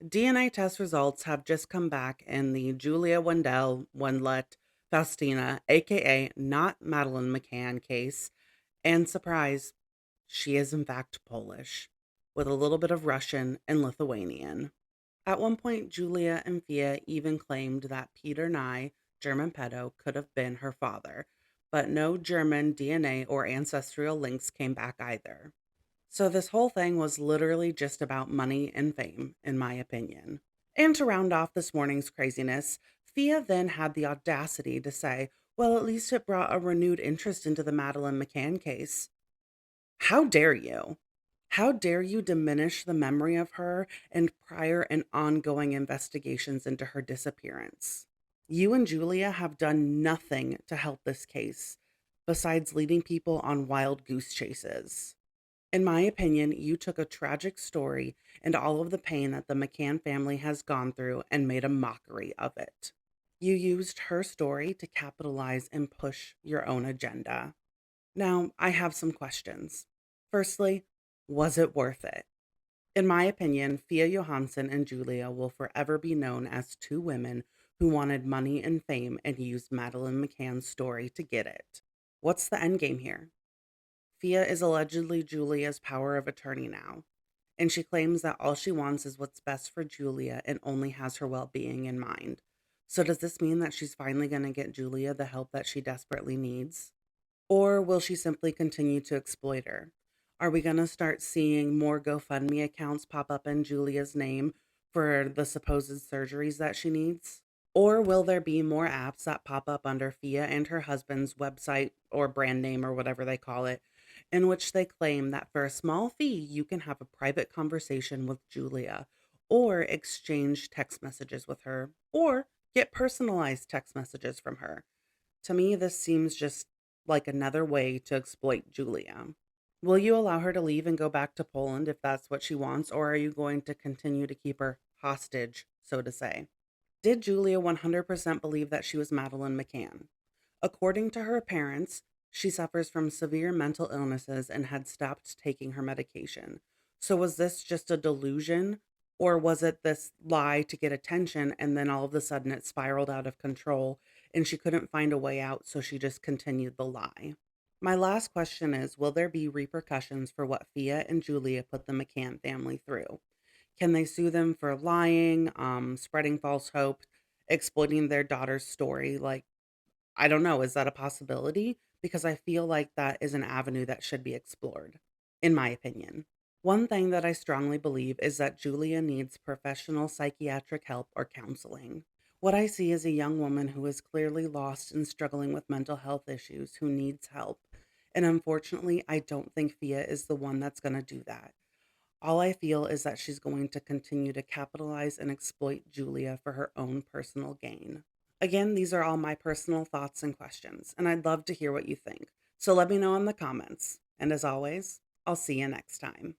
DNA test results have just come back in the Julia Wendell Faustina, aka Not Madeleine McCann case. And surprise, she is in fact Polish, with a little bit of Russian and Lithuanian. At one point, Julia and Fia even claimed that Peter Nye, German pedo, could have been her father, but no German DNA or ancestral links came back either. So this whole thing was literally just about money and fame, in my opinion. And to round off this morning's craziness, Thea then had the audacity to say, well, at least it brought a renewed interest into the Madeleine McCann case. How dare you? How dare you diminish the memory of her and prior and ongoing investigations into her disappearance? You and Julia have done nothing to help this case besides leading people on wild goose chases. In my opinion, you took a tragic story and all of the pain that the McCann family has gone through and made a mockery of it. You used her story to capitalize and push your own agenda. Now, I have some questions. Firstly, was it worth it? In my opinion, Fia Johansson and Julia will forever be known as two women who wanted money and fame and used Madeleine McCann's story to get it. What's the end game here? Fia is allegedly Julia's power of attorney now, and she claims that all she wants is what's best for Julia and only has her well being in mind. So, does this mean that she's finally going to get Julia the help that she desperately needs? Or will she simply continue to exploit her? Are we going to start seeing more GoFundMe accounts pop up in Julia's name for the supposed surgeries that she needs? Or will there be more apps that pop up under Fia and her husband's website or brand name or whatever they call it, in which they claim that for a small fee, you can have a private conversation with Julia, or exchange text messages with her, or get personalized text messages from her? To me, this seems just like another way to exploit Julia. Will you allow her to leave and go back to Poland if that's what she wants, or are you going to continue to keep her hostage, so to say? Did Julia 100% believe that she was Madeleine McCann? According to her parents, she suffers from severe mental illnesses and had stopped taking her medication. So, was this just a delusion, or was it this lie to get attention and then all of a sudden it spiraled out of control and she couldn't find a way out, so she just continued the lie? My last question is, will there be repercussions for what Fia and Julia put the McCann family through? Can they sue them for lying, spreading false hope, exploiting their daughter's story? Like, I don't know, is that a possibility? Because I feel like that is an avenue that should be explored, in my opinion. One thing that I strongly believe is that Julia needs professional psychiatric help or counseling. What I see is a young woman who is clearly lost and struggling with mental health issues who needs help. And unfortunately, I don't think Fia is the one that's going to do that. All I feel is that she's going to continue to capitalize and exploit Julia for her own personal gain. Again, these are all my personal thoughts and questions, and I'd love to hear what you think. So let me know in the comments. And as always, I'll see you next time.